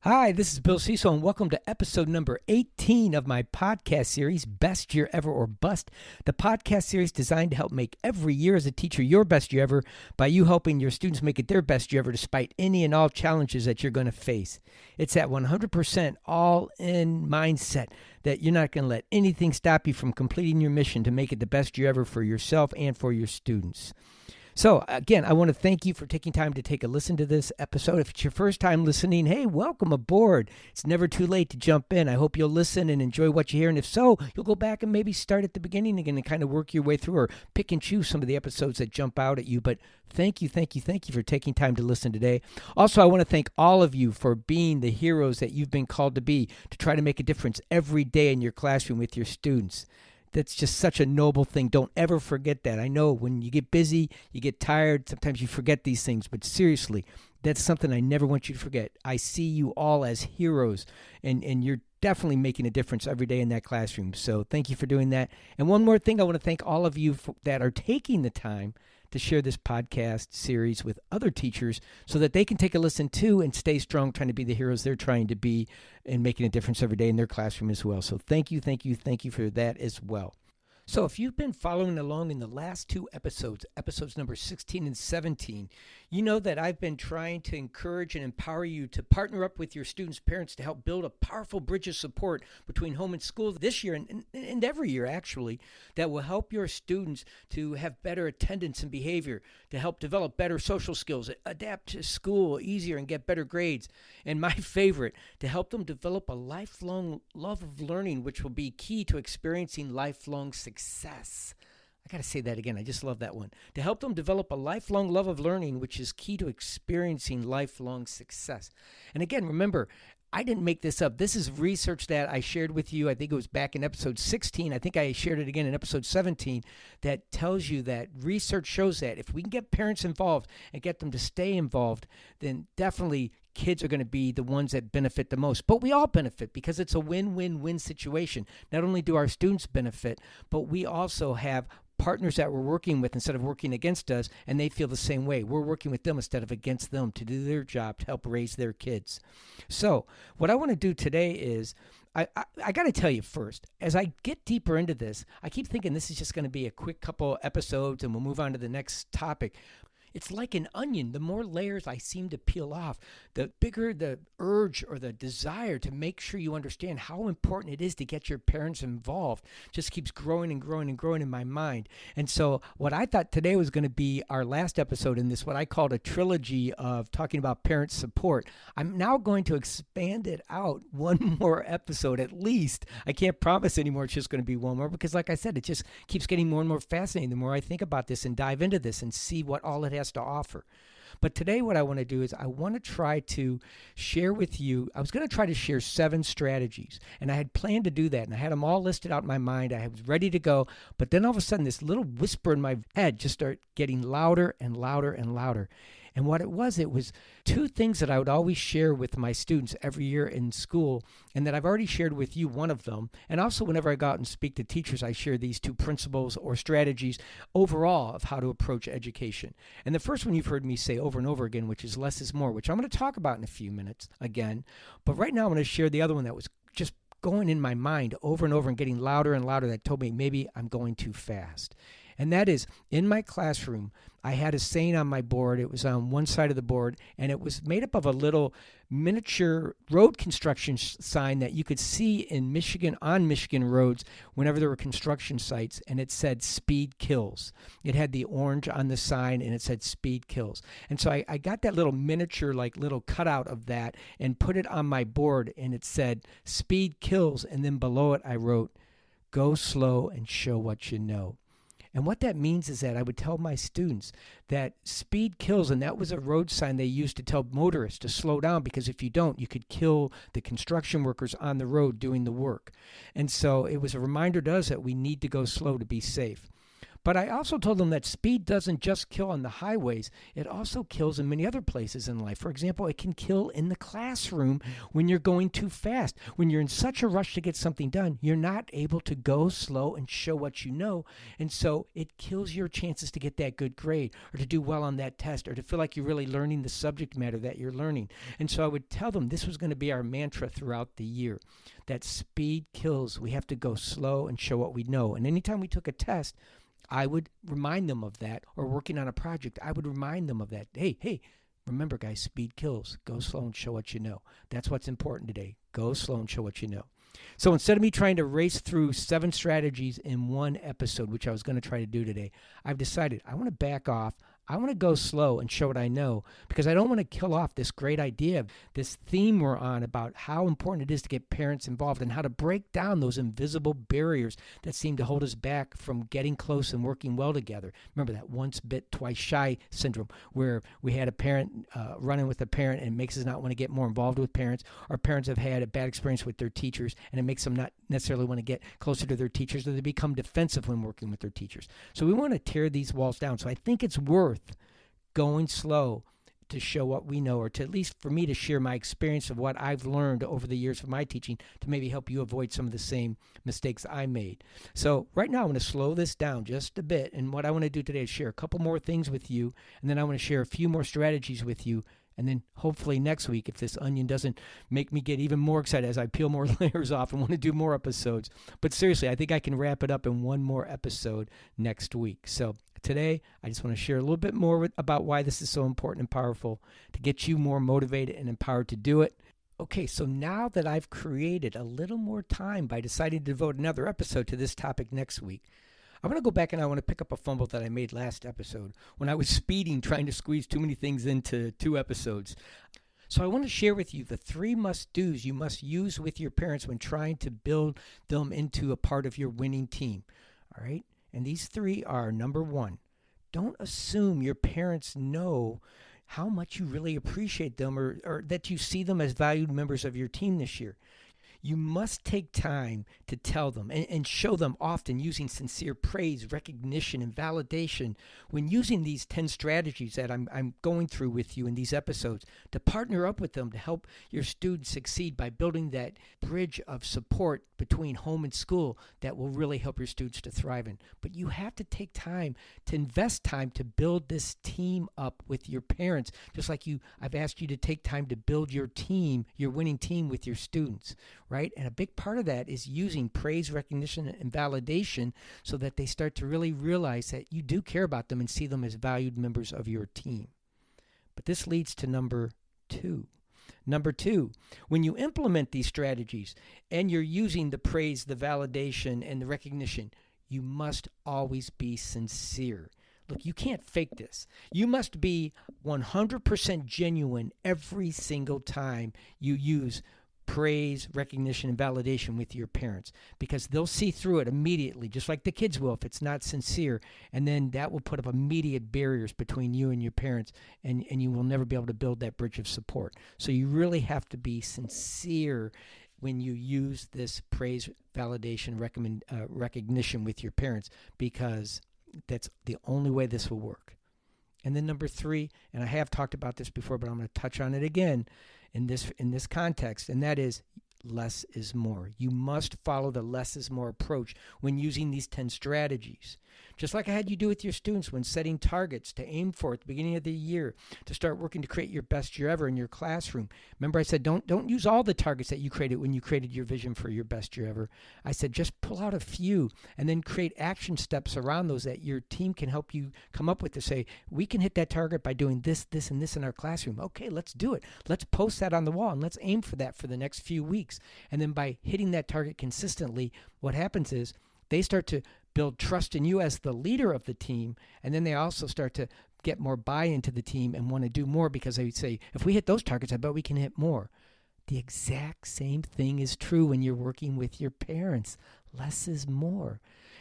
Hi, this is Bill Cecil, and welcome to episode number 18 of my podcast series, Best Year Ever or Bust. The podcast series designed to help make every year as a teacher your best year ever by you helping your students make it their best year ever despite any and all challenges that you're going to face. It's that 100% all-in mindset that you're not going to let anything stop you from completing your mission to make it the best year ever for yourself and for your students. So, again, I want to thank you for taking time to take a listen to this episode. If it's your first time listening, hey, welcome aboard. It's never too late to jump in. I hope you'll listen and enjoy what you hear. And if so, you'll go back and maybe start at the beginning again and kind of work your way through or pick and choose some of the episodes that jump out at you. But thank you for taking time to listen today. Also, I want to thank all of you for being the heroes that you've been called to be, to try to make a difference every day in your classroom with your students. That's just such a noble thing. Don't ever forget that. I know when you get busy, you get tired, sometimes you forget these things, but seriously, that's something I never want you to forget. I see you all as heroes, and you're definitely making a difference every day in that classroom. So thank you for doing that. And one more thing, I want to thank all of you that are taking the time to share this podcast series with other teachers so that they can take a listen too and stay strong, trying to be the heroes they're trying to be and making a difference every day in their classroom as well. So thank you for that as well. So if you've been following along in the last two episodes number 16 and 17, you know that I've been trying to encourage and empower you to partner up with your students' parents to help build a powerful bridge of support between home and school this year and every year, actually, that will help your students to have better attendance and behavior, to help develop better social skills, adapt to school easier and get better grades. And my favorite, to help them develop a lifelong love of learning, which will be key to experiencing lifelong success. I got to say that again. I just love that one. To help them develop a lifelong love of learning, which is key to experiencing lifelong success. And again, remember, I didn't make this up. This is research that I shared with you. I think it was back in episode 16. I think I shared it again in episode 17 that tells you that research shows that if we can get parents involved and get them to stay involved, then definitely kids are going to be the ones that benefit the most. But we all benefit because it's a win-win-win situation. Not only do our students benefit, but we also have partners that we're working with instead of working against us, and they feel the same way. We're working with them instead of against them to do their job to help raise their kids. So what I want to do today is I got to tell you first, as I get deeper into this, I keep thinking this is just going to be a quick couple episodes and we'll move on to the next topic. It's like an onion. The more layers I seem to peel off, the bigger the urge or the desire to make sure you understand how important it is to get your parents involved just keeps growing and growing and growing in my mind. And so what I thought today was going to be our last episode in this, what I called a trilogy of talking about parent support. I'm now going to expand it out one more episode at least. I can't promise anymore it's just going to be one more because like I said, it just keeps getting more and more fascinating the more I think about this and dive into this and see what all it has to offer. But today what I want to do is I want to try to share with you, I was going to try to share 7 strategies, and I had planned to do that, and I had them all listed out in my mind. I was ready to go, but then all of a sudden this little whisper in my head just started getting louder and louder and louder. And what it was 2 things that I would always share with my students every year in school, and that I've already shared with you one of them. And also whenever I go out and speak to teachers, I share these 2 principles or strategies overall of how to approach education. And the first one you've heard me say over and over again, which is less is more, which I'm going to talk about in a few minutes again. But right now I'm going to share the other one that was just going in my mind over and over and getting louder and louder that told me maybe I'm going too fast. And that is, in my classroom, I had a saying on my board. It was on one side of the board, and it was made up of a little miniature road construction sign that you could see in Michigan, on Michigan roads, whenever there were construction sites, and it said, "Speed kills." It had the orange on the sign, and it said, "Speed kills." And so I got that little miniature, like little cutout of that, and put it on my board, and it said, "Speed kills," and then below it I wrote, "Go slow and show what you know." And what that means is that I would tell my students that speed kills, and that was a road sign they used to tell motorists to slow down, because if you don't, you could kill the construction workers on the road doing the work. And so it was a reminder to us that we need to go slow to be safe. But I also told them that speed doesn't just kill on the highways. It also kills in many other places in life. For example, it can kill in the classroom when you're going too fast. When you're in such a rush to get something done, you're not able to go slow and show what you know. And so it kills your chances to get that good grade or to do well on that test or to feel like you're really learning the subject matter that you're learning. And so I would tell them this was going to be our mantra throughout the year, that speed kills. We have to go slow and show what we know. And anytime we took a test, I would remind them of that, or working on a project, I would remind them of that. Hey, remember guys, speed kills. Go slow and show what you know. That's what's important today. Go slow and show what you know. So instead of me trying to race through 7 strategies in one episode, which I was going to try to do today, I've decided I want to back off. I want to go slow and show what I know, because I don't want to kill off this great idea, this theme we're on about how important it is to get parents involved and how to break down those invisible barriers that seem to hold us back from getting close and working well together. Remember that once bit, twice shy syndrome, where we had a parent running with a parent and it makes us not want to get more involved with parents, or parents have had a bad experience with their teachers and it makes them not necessarily want to get closer to their teachers, or they become defensive when working with their teachers. So we want to tear these walls down. So I think it's worth going slow to show what we know, or to at least for me to share my experience of what I've learned over the years of my teaching to maybe help you avoid some of the same mistakes I made. So right now I'm going to slow this down just a bit, and what I want to do today is share a couple more things with you, and then I want to share a few more strategies with you. And then hopefully next week, if this onion doesn't make me get even more excited as I peel more layers off and want to do more episodes. But seriously, I think I can wrap it up in one more episode next week. So today, I just want to share a little bit more about why this is so important and powerful to get you more motivated and empowered to do it. Okay, so now that I've created a little more time by deciding to devote another episode to this topic next week, I want to go back and I want to pick up a fumble that I made last episode when I was speeding, trying to squeeze too many things into 2 episodes. So I want to share with you the 3 must-dos you must use with your parents when trying to build them into a part of your winning team. All right? And these 3 are, number 1, don't assume your parents know how much you really appreciate them, or that you see them as valued members of your team this year. You must take time to tell them and show them, often using sincere praise, recognition, and validation when using these 10 strategies that I'm going through with you in these episodes, to partner up with them to help your students succeed by building that bridge of support between home and school that will really help your students to thrive in. But you have to take time to invest time to build this team up with your parents, just like I've asked you to take time to build your team, your winning team with your students. Right? And a big part of that is using praise, recognition, and validation so that they start to really realize that you do care about them and see them as valued members of your team. But this leads to number 2. Number 2, when you implement these strategies and you're using the praise, the validation, and the recognition, you must always be sincere. Look, you can't fake this. You must be 100% genuine every single time you use praise, recognition, and validation with your parents, because they'll see through it immediately, just like the kids will if it's not sincere. And then that will put up immediate barriers between you and your parents, and you will never be able to build that bridge of support. So you really have to be sincere when you use this praise, validation, recognition with your parents, because that's the only way this will work. And then number 3, and I have talked about this before, but I'm going to touch on it again in this context, and that is less is more. You must follow the less is more approach when using these 10 strategies. Just like I had you do with your students when setting targets to aim for at the beginning of the year, to start working to create your best year ever in your classroom. Remember I said don't use all the targets that you created when you created your vision for your best year ever. I said just pull out a few and then create action steps around those that your team can help you come up with to say, we can hit that target by doing this, this, and this in our classroom. Okay, let's do it. Let's post that on the wall and let's aim for that for the next few weeks. And then by hitting that target consistently, what happens is they start to build trust in you as the leader of the team, and then they also start to get more buy-in to the team and want to do more, because they say, if we hit those targets, I bet we can hit more. The exact same thing is true when you're working with your parents. Less is more.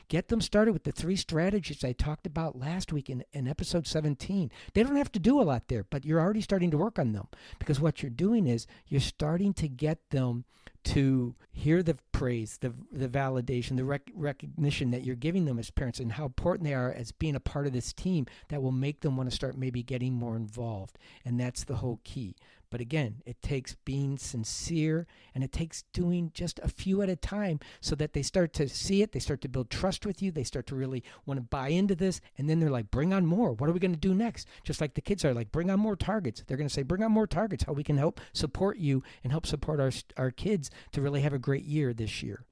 Get them started with the 3 strategies I talked about last week in episode 17. They don't have to do a lot there, but you're already starting to work on them, because what you're doing is you're starting to get them to hear the praise, the validation, the recognition that you're giving them as parents, and how important they are as being a part of this team that will make them want to start maybe getting more involved. And that's the whole key. But again, it takes being sincere, and it takes doing just a few at a time so that they start to see it. They start to build trust with you. They start to really want to buy into this. And then they're like, bring on more. What are we going to do next? Just like the kids are like, bring on more targets. They're going to say, bring on more targets, how we can help support you and help support our kids to really have a great year this year.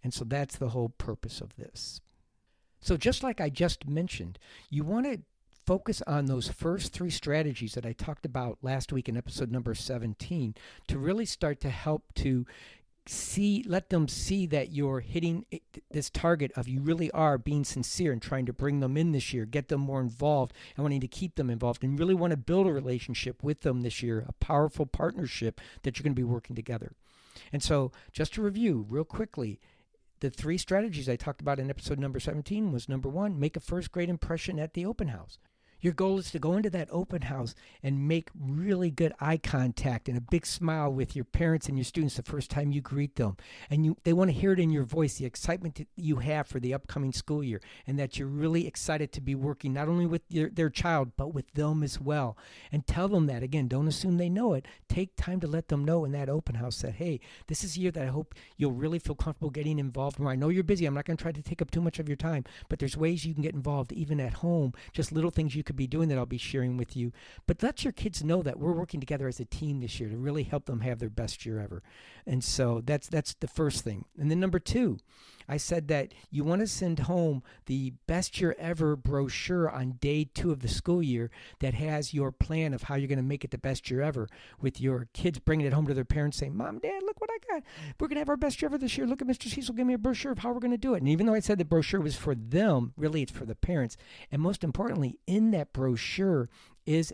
And so that's the whole purpose of this. So just like I just mentioned, you want to focus on those first 3 strategies that I talked about last week in episode number 17 to really start to help to let them see that you're hitting this target of you really are being sincere and trying to bring them in this year, get them more involved and wanting to keep them involved, and really want to build a relationship with them this year, a powerful partnership that you're going to be working together. And so just to review real quickly, the 3 strategies I talked about in episode number 17 was, number 1, make a first grade impression at the open house. Your goal is to go into that open house and make really good eye contact and a big smile with your parents and your students the first time you greet them. And they want to hear it in your voice, the excitement that you have for the upcoming school year, and that you're really excited to be working not only with their child, but with them as well. And tell them that. Again, don't assume they know it. Take time to let them know in that open house that, hey, this is a year that I hope you'll really feel comfortable getting involved more. I know you're busy. I'm not going to try to take up too much of your time, but there's ways you can get involved even at home, just little things you could be doing that I'll be sharing with you. But let your kids know that we're working together as a team this year to really help them have their best year ever. And so that's the first thing. And then number 2, I said that you want to send home the best year ever brochure on day 2 of the school year that has your plan of how you're going to make it the best year ever, with your kids bringing it home to their parents saying, Mom, Dad, look what I got. We're going to have our best year ever this year. Look at Mr. Cecil give me a brochure of how we're going to do it. And even though I said the brochure was for them, really it's for the parents. And most importantly, in that brochure is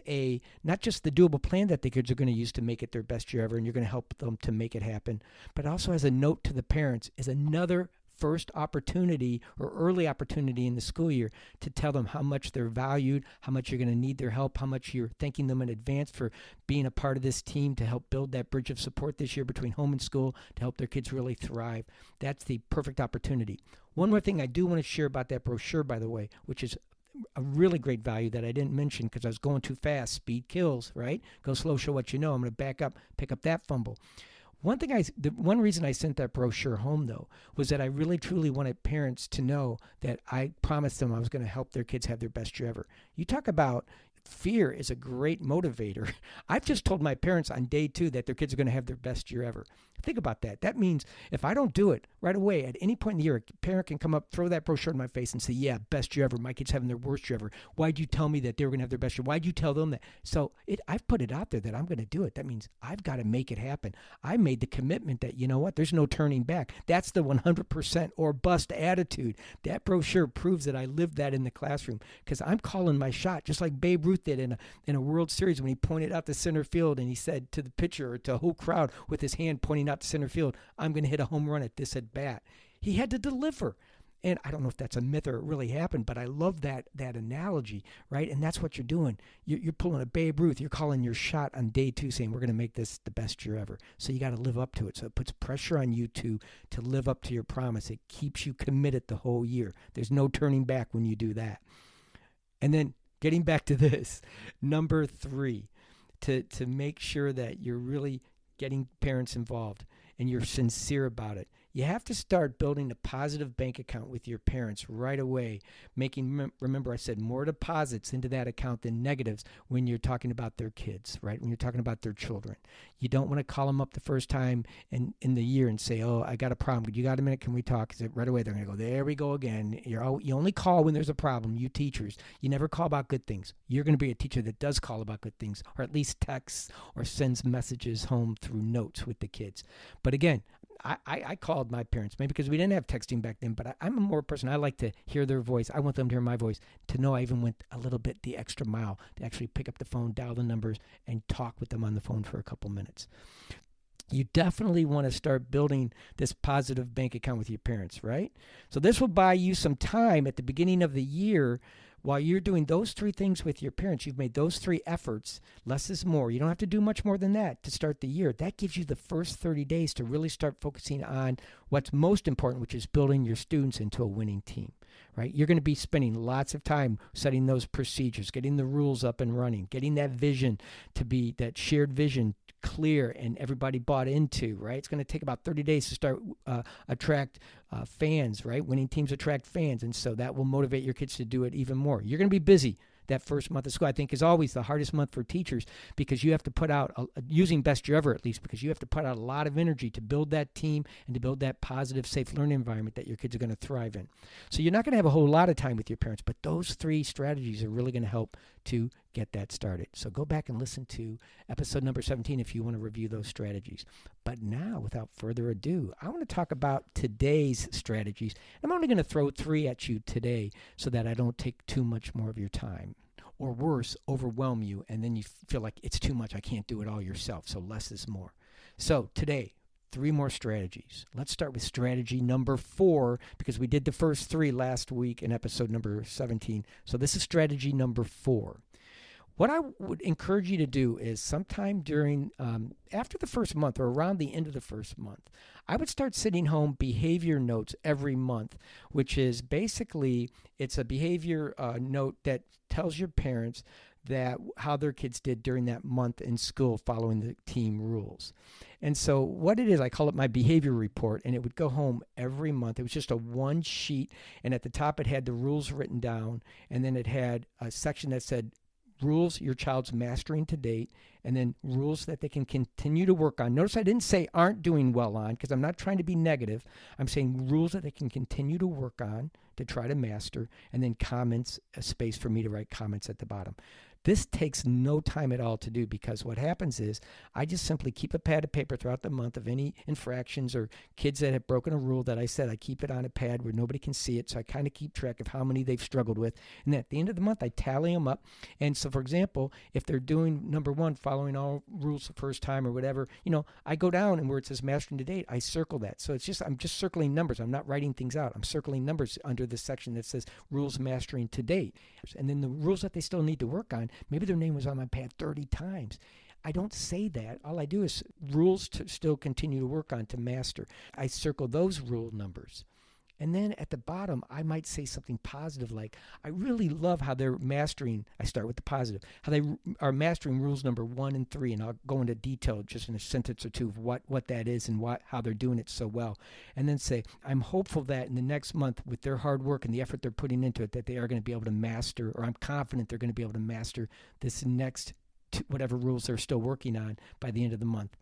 not just the doable plan that the kids are going to use to make it their best year ever, and you're going to help them to make it happen, but also as a note to the parents is another first opportunity or early opportunity in the school year to tell them how much they're valued, how much you're going to need their help, how much you're thanking them in advance for being a part of this team to help build that bridge of support this year between home and school to help their kids really thrive. That's the perfect opportunity. One more thing I do want to share about that brochure, by the way, which is a really great value that I didn't mention because I was going too fast. Speed kills, right? Go slow, show what you know. I'm going to back up, pick up that fumble. The one reason I sent that brochure home, though, was that I really, truly wanted parents to know that I promised them I was going to help their kids have their best year ever. You talk about fear is a great motivator. I've just told my parents on day 2 that their kids are going to have their best year ever. Think about that. That means if I don't do it right away, at any point in the year, a parent can come up, throw that brochure in my face and say, yeah, best year ever. My kid's having their worst year ever. Why'd you tell me that they were going to have their best year? Why'd you tell them that? So I've put it out there that I'm going to do it. That means I've got to make it happen. I made the commitment that, you know what, there's no turning back. That's the 100% or bust attitude. That brochure proves that I lived that in the classroom because I'm calling my shot, just like Babe Ruth did in a World Series when he pointed out the center field and he said to the pitcher or to a whole crowd with his hand pointing out the center field, I'm going to hit a home run at this at bat. He had to deliver. And I don't know if that's a myth or it really happened, but I love that analogy, right? And that's what you're doing. You're pulling a Babe Ruth. You're calling your shot on day 2 saying, we're going to make this the best year ever. So you got to live up to it. So it puts pressure on you to live up to your promise. It keeps you committed the whole year. There's no turning back when you do that. And then getting back to this, number 3, to make sure that you're really getting parents involved and you're sincere about it. You have to start building a positive bank account with your parents right away, remember I said more deposits into that account than negatives when you're talking about their kids, right? When you're talking about their children. You don't want to call them up the first time in the year and say, oh, I got a problem. You got a minute? Can we talk? Because right away they're going to go, there we go again. You only call when there's a problem, you teachers. You never call about good things. You're going to be a teacher that does call about good things, or at least texts or sends messages home through notes with the kids. But again, I called my parents, maybe because we didn't have texting back then, but I'm a more person. I like to hear their voice. I want them to hear my voice, to know I even went a little bit the extra mile to actually pick up the phone, dial the numbers, and talk with them on the phone for a couple minutes. you definitely want to start building this positive bank account with your parents, right? So this will buy you some time at the beginning of the year while you're doing those three things with your parents. You've made those three efforts. Less is more. You don't have to do much more than that to start the year. That gives you the first 30 days to really start focusing on what's most important, which is building your students into a winning team, right? You're going to be spending lots of time setting those procedures, getting the rules up and running, getting that vision to be that shared vision clear and everybody bought into, right? It's going to take about 30 days to start attract fans, right? Winning teams attract fans. And so that will motivate your kids to do it even more. You're going to be busy. That first month of school, I think, is always the hardest month for teachers because you have to put out, using Best Year Ever at least, because you have to put out a lot of energy to build that team and to build that positive, safe learning environment that your kids are going to thrive in. So you're not going to have a whole lot of time with your parents, but those three strategies are really going to help to get that started. So go back and listen to episode number 17 if you want to review those strategies. But now, without further ado, I want to talk about today's strategies. I'm only going to throw three at you today so that I don't take too much more of your time. Or worse, overwhelm you, and then you feel like it's too much. I can't do it all yourself, so less is more. So today, three more strategies. Let's start with strategy number 4 because we did the first 3 last week in episode number 17. So this is strategy number 4. What I would encourage you to do is sometime during, after the first month or around the end of the first month, I would start sitting home behavior notes every month, which is basically, it's a behavior note that tells your parents that how their kids did during that month in school following the team rules. And so what it is, I call it my behavior report, and it would go home every month. It was just a one sheet, and at the top it had the rules written down, and then it had a section that said, rules your child's mastering to date, and then rules that they can continue to work on. Notice I didn't say aren't doing well on because I'm not trying to be negative. I'm saying rules that they can continue to work on to try to master, and then comments, a space for me to write comments at the bottom. This takes no time at all to do because what happens is I just simply keep a pad of paper throughout the month of any infractions or kids that have broken a rule that I said. I keep it on a pad where nobody can see it, so I kind of keep track of how many they've struggled with. And then at the end of the month, I tally them up. And so, for example, if they're doing number 1, following all rules the first time or whatever, I go down and where it says mastering to date, I circle that. So I'm just circling numbers. I'm not writing things out. I'm circling numbers under the section that says rules mastering to date. And then the rules that they still need to work on, maybe their name was on my pad 30 times. I don't say that. All I do is rules to still continue to work on to master. I circle those rule numbers. And then at the bottom, I might say something positive like, I really love how they're mastering, I start with the positive, how they are mastering rules number 1 and 3, and I'll go into detail just in a sentence or two of what that is and how they're doing it so well. And then say, I'm hopeful that in the next month, with their hard work and the effort they're putting into it, that they are going to be able to master, or I'm confident they're going to be able to master this next whatever rules they're still working on by the end of the month.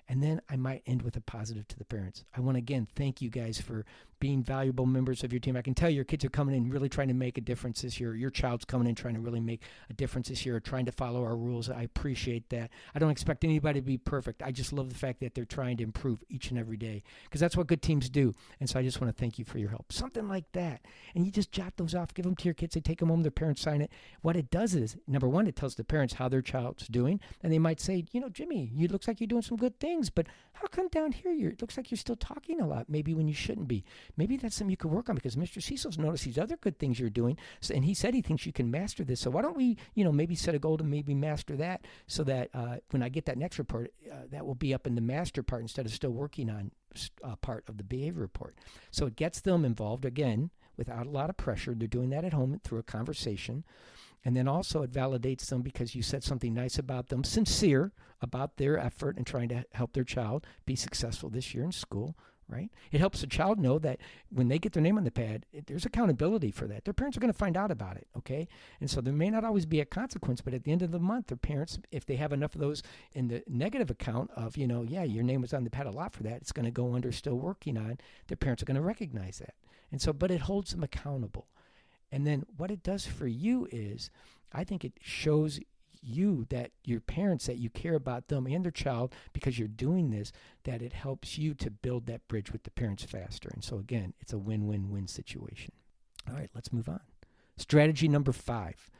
And then I might end with a positive to the parents. I want to, again, thank you guys for being valuable members of your team. I can tell your kids are coming in really trying to make a difference this year. Your child's coming in trying to really make a difference this year, trying to follow our rules. I appreciate that. I don't expect anybody to be perfect. I just love the fact that they're trying to improve each and every day because that's what good teams do. And so I just want to thank you for your help. Something like that. And you just jot those off, give them to your kids. They take them home, their parents sign it. What it does is, number 1, it tells the parents how their child's doing. And they might say, Jimmy, you looks like you're doing some good things, but how come down here it looks like you're still talking a lot, maybe when you shouldn't be? Maybe that's something you could work on because Mr. Cecil's noticed these other good things you're doing, and he said he thinks you can master this. So why don't we, maybe set a goal to maybe master that so that when I get that next report, that will be up in the master part instead of still working on part of the behavior report. So it gets them involved, again, without a lot of pressure. They're doing that at home through a conversation. And then also it validates them because you said something nice about them, sincere about their effort and trying to help their child be successful this year in school, right? It helps the child know that when they get their name on the pad, there's accountability for that. Their parents are going to find out about it, okay? And so there may not always be a consequence, but at the end of the month, their parents, if they have enough of those in the negative account of, yeah, your name was on the pad a lot for that, it's going to go under still working on, their parents are going to recognize that. And so, but it holds them accountable. And then what it does for you is, I think it shows you that your parents, that you care about them and their child because you're doing this, that it helps you to build that bridge with the parents faster. And so again, it's a win-win-win situation. All right, let's move on. Strategy number 5.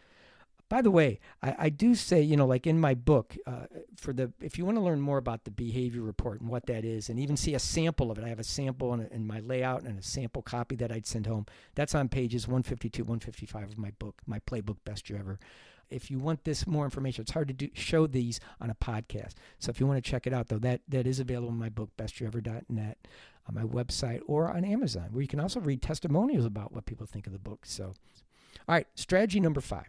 By the way, I do say, like in my book, if you want to learn more about the behavior report and what that is, and even see a sample of it, I have a sample in my layout and a sample copy that I'd send home. That's on pages 152, 155 of my book, my playbook, Best Year Ever. If you want this more information, it's hard to show these on a podcast. So if you want to check it out, though, that is available in my book, bestyearever.net, on my website, or on Amazon, where you can also read testimonials about what people think of the book. So, all right, strategy number 5.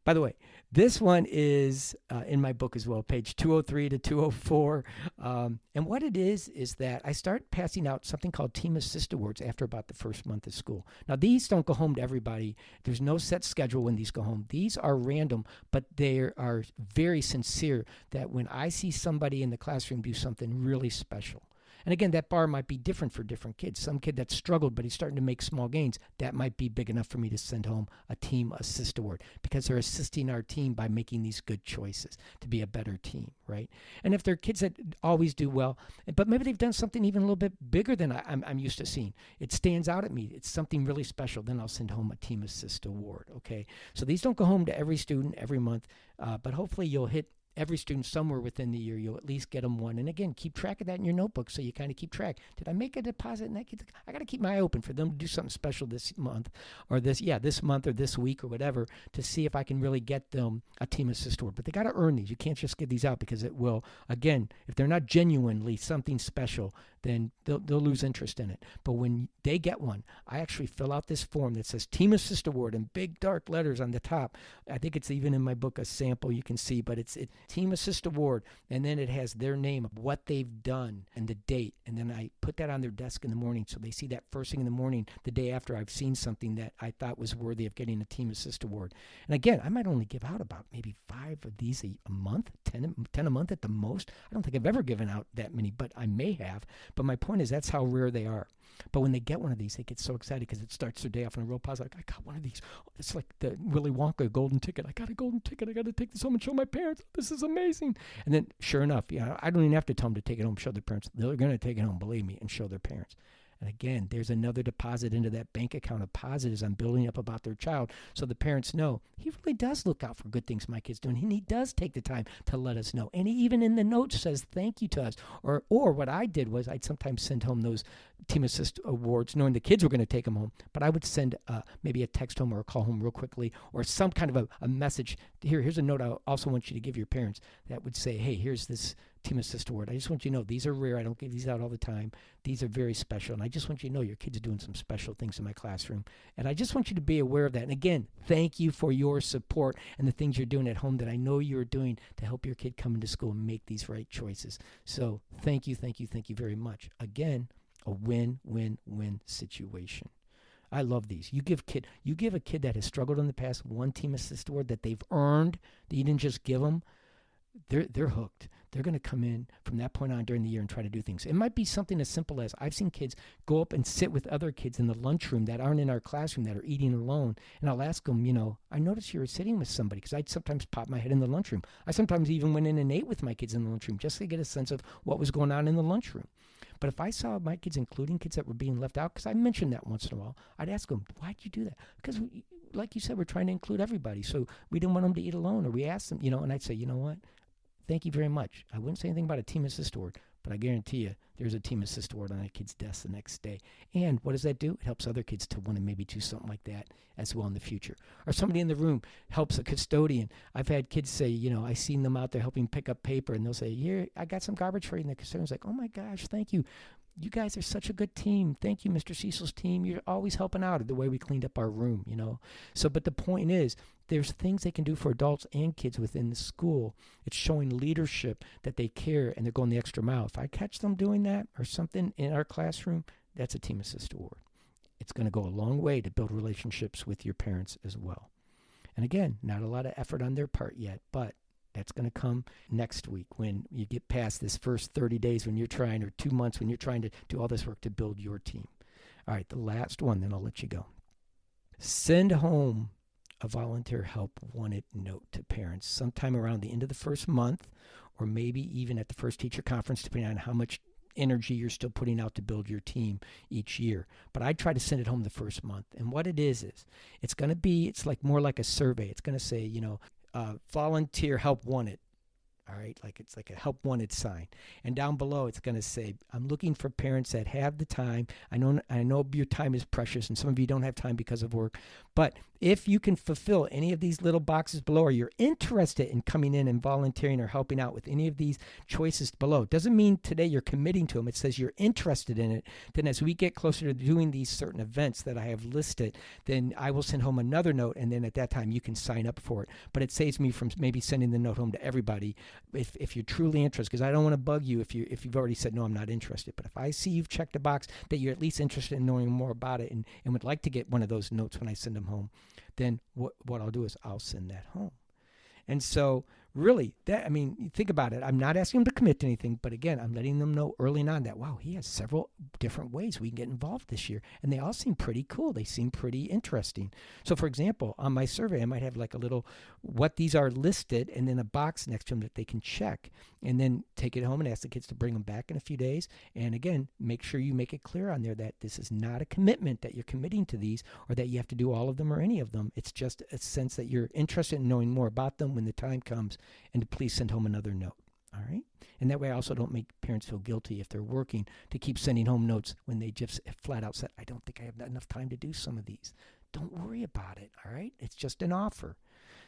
By the way, this one is in my book as well, page 203 to 204. And what it is that I start passing out something called Team Assist Awards after about the first month of school. Now, these don't go home to everybody. There's no set schedule when these go home. These are random, but they are very sincere that when I see somebody in the classroom do something really special, and again, that bar might be different for different kids. Some kid that struggled, but he's starting to make small gains, that might be big enough for me to send home a Team Assist Award, because they're assisting our team by making these good choices to be a better team, right? And if they're kids that always do well, but maybe they've done something even a little bit bigger than I'm used to seeing, it stands out at me, it's something really special, then I'll send home a Team Assist Award, okay? So these don't go home to every student every month, but hopefully you'll hit every student somewhere within the year. You'll at least get them one. And again, keep track of that in your notebook so you kind of keep track. Did I make a deposit in that kid? I got to keep my eye open for them to do something special this month or this month or this week or whatever, to see if I can really get them a Team Assist Award. But they got to earn these. You can't just give these out, because it will, again, if they're not genuinely something special, then they'll lose interest in it. But when they get one, I actually fill out this form that says Team Assist Award in big dark letters on the top. I think it's even in my book, a sample you can see, but it's Team Assist Award, and then it has their name, what they've done, and the date. And then I put that on their desk in the morning, so they see that first thing in the morning, the day after I've seen something that I thought was worthy of getting a Team Assist Award. And again, I might only give out about maybe 5 of these a month, 10 a month at the most. I don't think I've ever given out that many, but I may have. But my point is, that's how rare they are. But when they get one of these, they get so excited because it starts their day off in a real positive. Like, I got one of these. It's like the Willy Wonka golden ticket. I got a golden ticket. I got to take this home and show my parents. This is amazing. And then, sure enough, I don't even have to tell them to take it home, show their parents. They're going to take it home, believe me, and show their parents. And again, there's another deposit into that bank account of positives I'm building up about their child, so the parents know he really does look out for good things my kid's doing, and he does take the time to let us know. And he even in the notes says thank you to us. Or what I did was I'd sometimes send home those Team Assist Awards knowing the kids were going to take them home, but I would send maybe a text home or a call home real quickly, or some kind of a message. Here's a note I also want you to give your parents that would say, hey, here's this Team Assist Award. I just want you to know these are rare. I don't give these out all the time. These are very special. And I just want you to know your kids are doing some special things in my classroom. And I just want you to be aware of that. And again, thank you for your support and the things you're doing at home that I know you're doing to help your kid come into school and make these right choices. So thank you very much. Again, a win-win-win situation. I love these. You give a kid that has struggled in the past one Team Assist Award that they've earned, that you didn't just give them, they're hooked. They're going to come in from that point on during the year and try to do things. It might be something as simple as I've seen kids go up and sit with other kids in the lunchroom that aren't in our classroom, that are eating alone. And I'll ask them, I noticed you were sitting with somebody, because I'd sometimes pop my head in the lunchroom. I sometimes even went in and ate with my kids in the lunchroom just to get a sense of what was going on in the lunchroom. But if I saw my kids, including kids that were being left out, because I mentioned that once in a while, I'd ask them, why'd you do that? Because, like you said, we're trying to include everybody. So we didn't want them to eat alone, or we asked them, and I'd say, you know what? Thank you very much. I wouldn't say anything about a Team Assist Award, but I guarantee you there's a Team Assist Award on that kid's desk the next day. And what does that do? It helps other kids to want to maybe do something like that as well in the future. Or somebody in the room helps a custodian. I've had kids say, I seen them out there helping pick up paper, and they'll say, here, I got some garbage for you. And the custodian's like, oh my gosh, thank you. You guys are such a good team. Thank you, Mr. Cecil's team. You're always helping out the way we cleaned up our room, So, but the point is, there's things they can do for adults and kids within the school. It's showing leadership that they care and they're going the extra mile. If I catch them doing that or something in our classroom, that's a Team Assist Award. It's going to go a long way to build relationships with your parents as well. And again, not a lot of effort on their part yet, but that's going to come next week when you get past this first 30 days when you're trying, or 2 months when you're trying to do all this work to build your team. All right, the last one, then I'll let you go. Send home a volunteer help wanted note to parents sometime around the end of the first month, or maybe even at the first teacher conference, depending on how much energy you're still putting out to build your team each year. But I try to send it home the first month. And what it is it's going to be, it's like more like a survey. It's going to say, volunteer help wanted. All right, like it's like a help wanted sign. And down below, it's going to say, I'm looking for parents that have the time. I know your time is precious, and some of you don't have time because of work. But if you can fulfill any of these little boxes below, or you're interested in coming in and volunteering or helping out with any of these choices below, doesn't mean today you're committing to them. It says you're interested in it. Then as we get closer to doing these certain events that I have listed, then I will send home another note, and then at that time you can sign up for it. But it saves me from maybe sending the note home to everybody if you're truly interested, because I don't want to bug you if you've already said, no, I'm not interested. But if I see you've checked a box that you're at least interested in knowing more about it and would like to get one of those notes when I send them home, then what I'll do is I'll send that home. And so really, think about it. I'm not asking them to commit to anything, but again, I'm letting them know early on that, wow, he has several different ways we can get involved this year. And they all seem pretty cool. They seem pretty interesting. So for example, on my survey, I might have like a little, what these are listed, and then a box next to them that they can check, and then take it home and ask the kids to bring them back in a few days. And again, make sure you make it clear on there that this is not a commitment that you're committing to these, or that you have to do all of them or any of them. It's just a sense that you're interested in knowing more about them when the time comes, and to please send home another note. All right? And that way I also don't make parents feel guilty if they're working to keep sending home notes when they just flat out said, I don't think I have enough time to do some of these. Don't worry about it, all right? It's just an offer.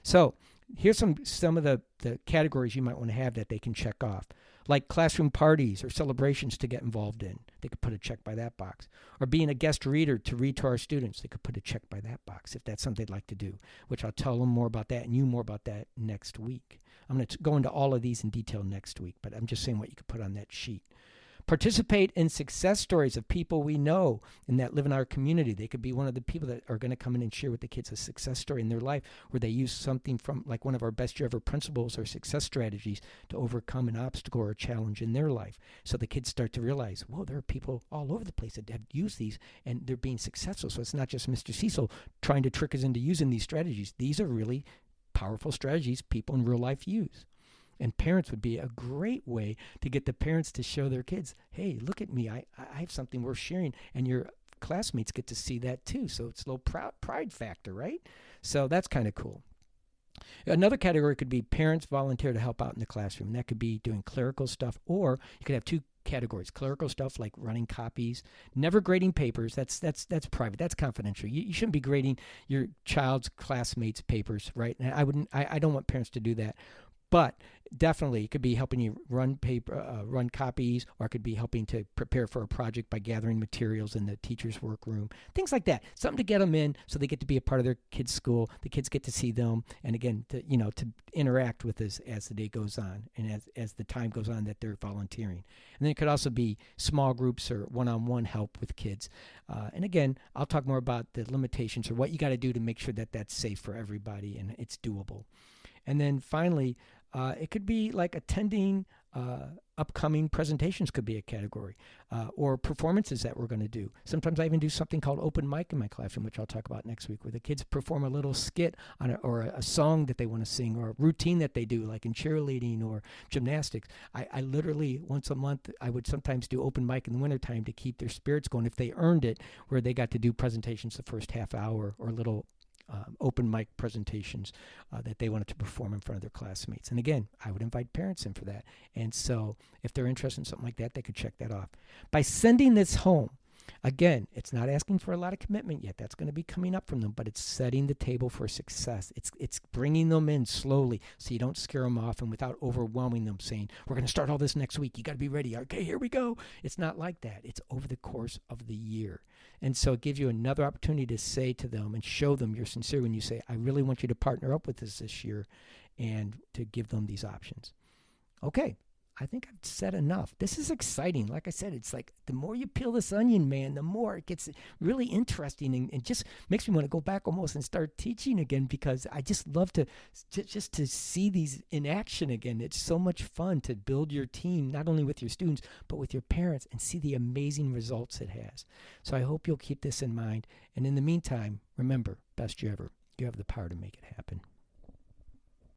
So here's some of the categories you might want to have that they can check off, like classroom parties or celebrations to get involved in. They could put a check by that box. Or being a guest reader to read to our students. They could put a check by that box if that's something they'd like to do, which I'll tell them more about that and you more about that next week. I'm going to go into all of these in detail next week, but I'm just saying what you could put on that sheet. Participate in success stories of people we know and that live in our community. They could be one of the people that are going to come in and share with the kids a success story in their life where they use something from like one of our best year ever principles or success strategies to overcome an obstacle or a challenge in their life. So the kids start to realize, whoa, there are people all over the place that have used these and they're being successful. So it's not just Mr. Cecil trying to trick us into using these strategies. These are really powerful strategies people in real life use. And parents would be a great way to get the parents to show their kids, hey, look at me. I have something worth sharing. And your classmates get to see that too. So it's a little pride factor, right? So that's kind of cool. Another category could be parents volunteer to help out in the classroom. That could be doing clerical stuff, or you could have two categories. Clerical stuff like running copies, never grading papers. That's private. That's confidential. You shouldn't be grading your child's classmates' papers, right? And I don't want parents to do that. But definitely, it could be helping you run copies, or it could be helping to prepare for a project by gathering materials in the teacher's workroom, things like that. Something to get them in, so they get to be a part of their kids' school. The kids get to see them, and again, to interact with us as the day goes on, and as the time goes on that they're volunteering. And then it could also be small groups or one-on-one help with kids. And again, I'll talk more about the limitations or what you got to do to make sure that that's safe for everybody and it's doable. And then finally, it could be like attending upcoming presentations could be a category, or performances that we're going to do. Sometimes I even do something called open mic in my classroom, which I'll talk about next week, where the kids perform a little skit on or a song that they want to sing, or a routine that they do, like in cheerleading or gymnastics. I literally, once a month, I would sometimes do open mic in the wintertime to keep their spirits going if they earned it, where they got to do presentations the first half hour or little open mic presentations that they wanted to perform in front of their classmates. And again, I would invite parents in for that. And so if they're interested in something like that, they could check that off. By sending this home, again, it's not asking for a lot of commitment yet. That's going to be coming up from them, but it's setting the table for success. It's bringing them in slowly so you don't scare them off and without overwhelming them saying, we're going to start all this next week. You got to be ready. Okay, here we go. It's not like that. It's over the course of the year. And so it gives you another opportunity to say to them and show them you're sincere when you say, I really want you to partner up with us this year, and to give them these options. Okay. I think I've said enough. This is exciting. Like I said, it's like the more you peel this onion, man, the more it gets really interesting, and just makes me want to go back almost and start teaching again, because I just love to just to see these in action again. It's so much fun to build your team, not only with your students, but with your parents, and see the amazing results it has. So I hope you'll keep this in mind. And in the meantime, remember, best year ever. You have the power to make it happen.